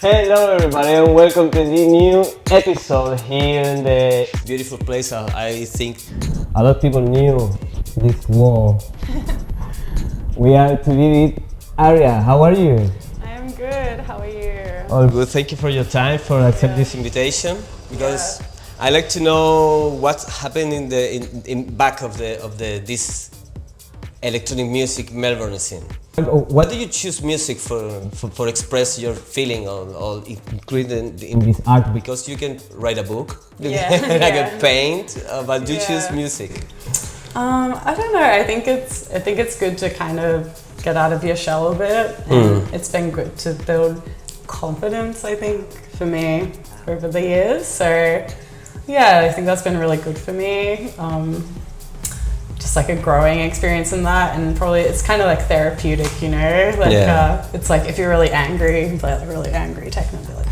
Hello everybody and welcome to the new episode here in the Beautiful place. I think a lot of people knew this wall. We are to visit Aria. How are you? I am good. How are you? All good. Thank you for your time for accepting this invitation because I like to know what happened in back of this electronic music Melbourne scene. What do you choose music for express your feeling or including in this art? Because you can write a book, you Yeah, can paint, but you choose music. I don't know. I think it's good to kind of get out of your shell a bit, and it's been good to build confidence. I think for me over the years. So yeah, I think that's been really good for me. Just like a growing experience in that, and probably it's kind of like therapeutic, you know. Like it's like if you're really angry, you can play like really angry techno, be like.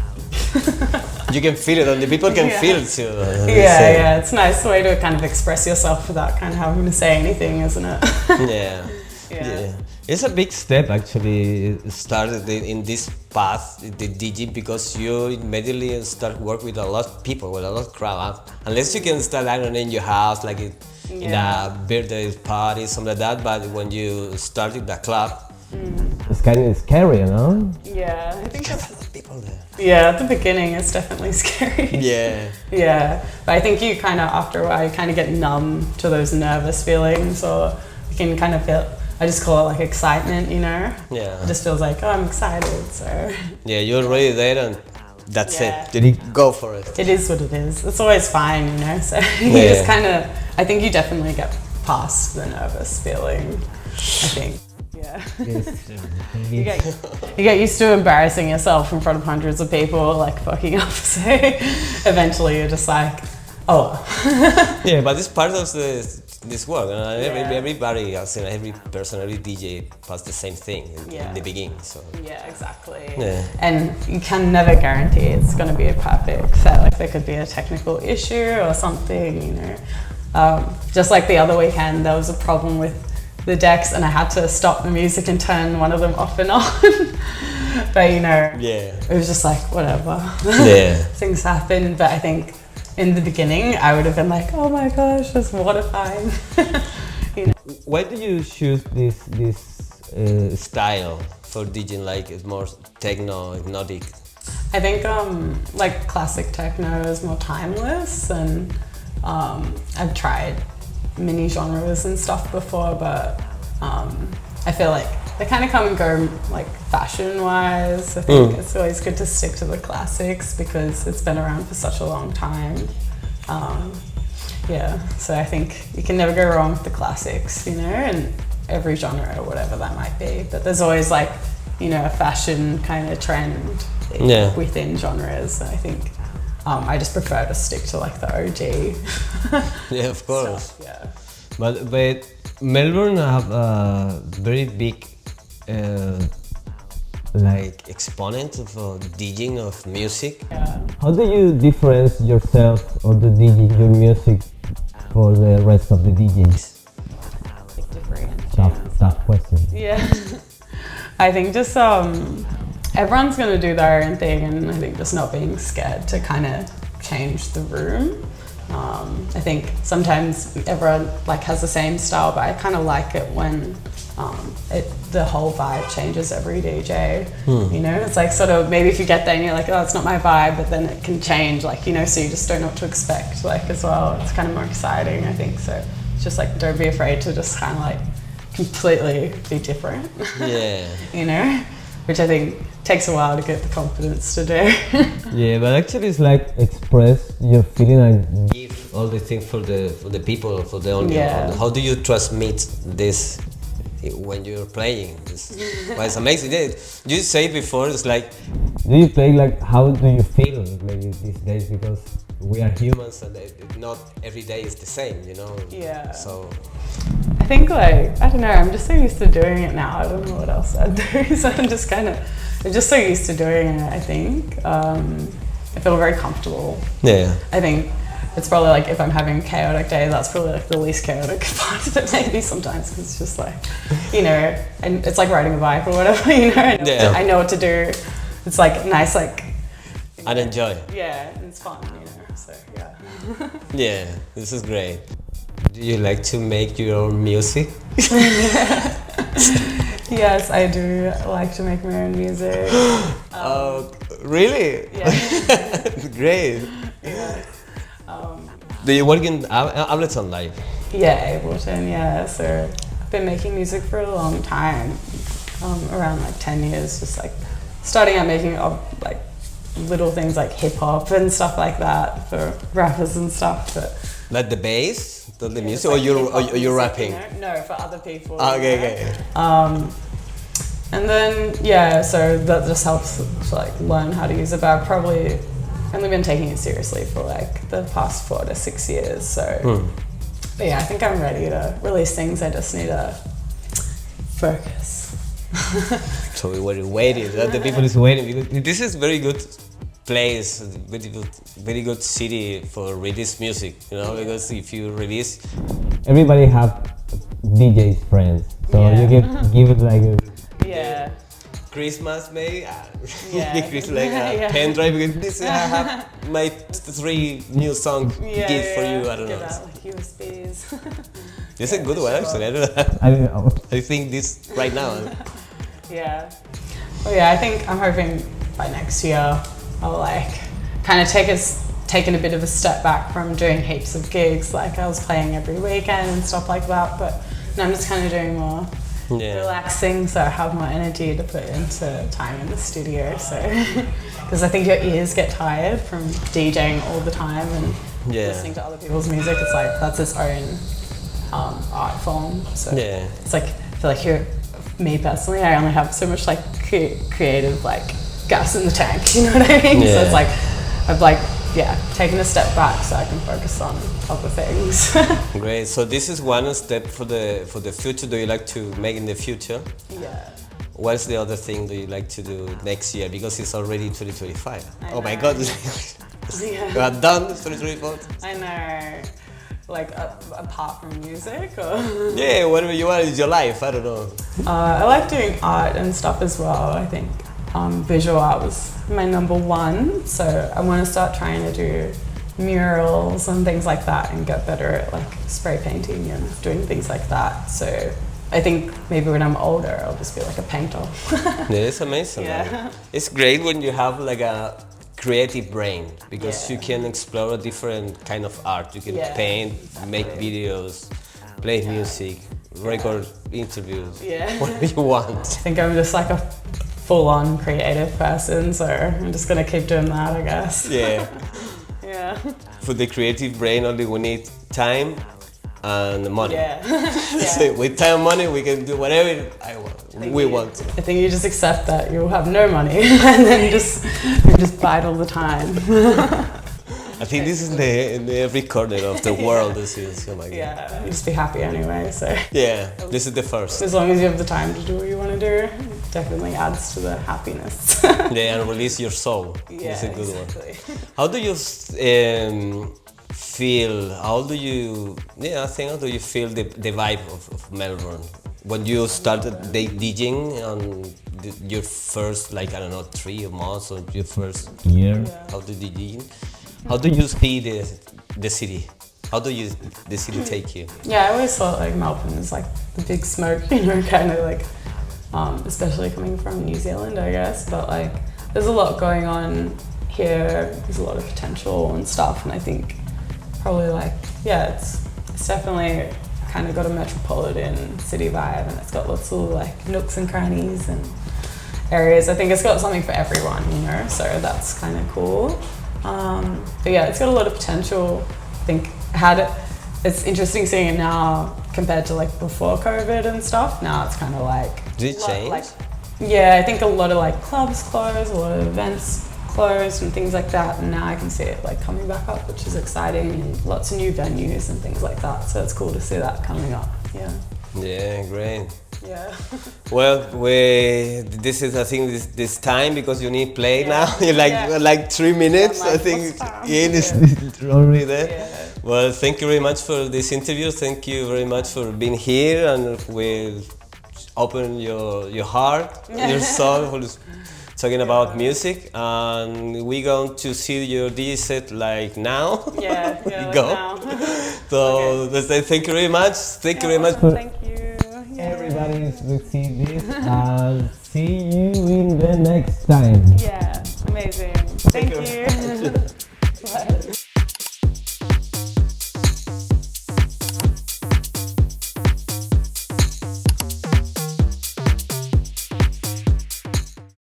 You can feel it, and the people can feel it too. Yeah, it's a nice way to kind of express yourself without kind of having to say anything, isn't it? Yeah. It's a big step actually. Started in this path, the DJ, because you immediately start work with a lot of people, with a lot of crowd. Unless you can start, I don't know, in your house, like in a birthday party, something like that. But when you start in the club, it's kind of scary, you know? Yeah, I think that's people there. Yeah, at the beginning it's definitely scary. Yeah. But I think you kind of, after a while, you kind of get numb to those nervous feelings, or you can kind of feel, I just call it like excitement, you know? Yeah. It just feels like, oh, I'm excited, so. Yeah, you're already there and that's it. You go for it. It is what it is. It's always fine, you know? So you just kind of, I think you definitely get past the nervous feeling, I think. Yeah. You get used to embarrassing yourself in front of hundreds of people, like fucking up. So eventually you're just like, oh. Yeah, but it's part of this work. Everybody else, every person, every DJ does the same thing in the beginning. So. Yeah, exactly. Yeah. And you can never guarantee it's going to be a perfect set. Like there could be a technical issue or something, you know. Just like the other weekend, there was a problem with the decks and I had to stop the music and turn one of them off and on. But you know, it was just like, whatever. Yeah. Things happen. But I think in the beginning, I would have been like, oh my gosh, that's mortifying. You know? Why do you choose this style for DJing? Like it's more techno, hypnotic? I think like classic techno is more timeless, and I've tried mini genres and stuff before, but I feel like they kind of come and go, like fashion wise. I think it's always good to stick to the classics because it's been around for such a long time. So I think you can never go wrong with the classics, you know, and every genre or whatever that might be. But there's always like, you know, a fashion kind of trend within genres. I think I just prefer to stick to like the OG. Yeah, of course. Stuff, yeah. But Melbourne have a very big like exponent of DJing of music. Yeah. How do you differentiate yourself or the DJ your music for the rest of the DJs? Like different. Tough question. Yeah. I think just everyone's gonna do their own thing, and I think just not being scared to kind of change the room. I think sometimes everyone like has the same style, but I kind of like it when the whole vibe changes every DJ. You know, it's like sort of maybe if you get there and you're like, oh, it's not my vibe, but then it can change, like, you know, so you just don't know what to expect, like, as well. It's kind of more exciting, I think. So it's just like, don't be afraid to just kind of like completely be different. Yeah. You know, which I think takes a while to get the confidence to do. Yeah, but actually it's like express your feeling and Give all the things for the people, for the audience. Yeah. How do you transmit this when you're playing? Well, it's amazing. You said before, it's like, do you play like, how do you feel maybe these days, because we are humans and not every day is the same, you know? Yeah. So I think like, I don't know, I'm just so used to doing it now. I don't know what else I'd do. So I'm just so used to doing it, I think. I feel very comfortable. yeah. I think it's probably like if I'm having a chaotic day, that's probably like the least chaotic part of it maybe sometimes, because it's just like, you know, and it's like riding a bike or whatever, you know, I know what to do. it's like nice, like, And enjoy. yeah, and it's fun, you know, so yeah. Yeah, this is great. Do you like to make your own music? Yes, I do like to make my own music. Oh, really? Yeah. Great. Yeah. Do you work in Ableton Live? Yeah, Ableton, yeah. So I've been making music for a long time, around like 10 years, just like starting out making like little things like hip hop and stuff like that for rappers and stuff. But Like the bass, the music, like or you're music, rapping? You know? No, for other people. Okay, you know? okay. And then yeah, so that just helps to like learn how to use it. But I've probably only been taking it seriously for like the past 4 to 6 years. So, but yeah, I think I'm ready to release things. I just need to focus. So we were waiting. The people is waiting because this is very good place, very good city for release music. You know, because if you release, Everybody have DJ friends, so Yeah. you give it like a Yeah. Christmas maybe, Yeah. give Chris like a Yeah. pen drive because this I have my 3 new songs gift for you. I don't Give know. out like USBs. This is a good one actually. I don't know. I don't know. I think this right now. Yeah. Well, yeah, I think I'm hoping by next year I'll like kind of taken a bit of a step back from doing heaps of gigs. Like I was playing every weekend and stuff like that, but now I'm just kind of doing more relaxing, so I have more energy to put into time in the studio. So, because I think your ears get tired from DJing all the time and listening to other people's music. It's like that's its own art form. So it's like I feel like me personally, I only have so much like creative like gas in the tank. You know what I mean? So it's like I've like taken a step back so I can focus on other things. Great. So this is one step for the future. Do you like to make in the future? Yeah. What's the other thing do you like to do next year? Because it's already 2025. Oh my know. God. Yeah. You are done 2024? I know. Like apart from music or? Yeah, whatever you want is your life. I don't know. I like doing art and stuff as well. I think visual art was my #1, so I want to start trying to do murals and things like that and get better at like spray painting and doing things like that. So I think maybe when I'm older I'll just be like a painter. Yeah, it's amazing. Yeah. It's great when you have like a creative brain because you can explore a different kind of art. You can paint, make videos, play music, record interviews, whatever you want. I think I'm just like a full-on creative person, so I'm just gonna keep doing that, I guess. Yeah. Yeah. For the creative brain, only we need time and money. Yeah. So with time and money, we can do whatever we want. I think you just accept that you'll have no money and then you just buy it all the time. I think this is in every corner of the world. This is, oh my God. Yeah, you just be happy anyway, so. Yeah, this is the first. As long as you have the time to do what you want to do, it definitely adds to the happiness. Yeah, and release your soul. Yeah, It's a good exactly. one. How do you feel? How do you feel the vibe of Melbourne when you started DJing on your first, like, I don't know, 3 months or your first year? How did DJing? How do you see the city? How do the city take you? Yeah, I always thought like Melbourne is like the big smoke, you know, kind of like, especially coming from New Zealand, I guess. But like, there's a lot going on here. There's a lot of potential and stuff, and I think probably like, it's definitely kind of got a metropolitan city vibe, and it's got lots of like nooks and crannies and areas. I think it's got something for everyone, you know, so that's kind of cool. But yeah, it's got a lot of potential. I think it's interesting seeing it now compared to like before COVID and stuff. Now it's kind of like, Did it change? I think a lot of like clubs closed, a lot of events closed and things like that, and now I can see it like coming back up, which is exciting, and lots of new venues and things like that, so it's cool to see that coming up. Yeah, great. Yeah. Well, this is, I think, this time, because you need play now. You like 3 minutes. Yeah, I think Ian is already there. Well, thank you very much for this interview. Thank you very much for being here, and we'll open your heart, your soul, talking about music, and we're going to see your DJ set like now. Yeah, like Go. now. So let's say thank you very much. Thank you very much. Thank you. Everybody's received this. And see you in the next time. Yeah, amazing. Thank you.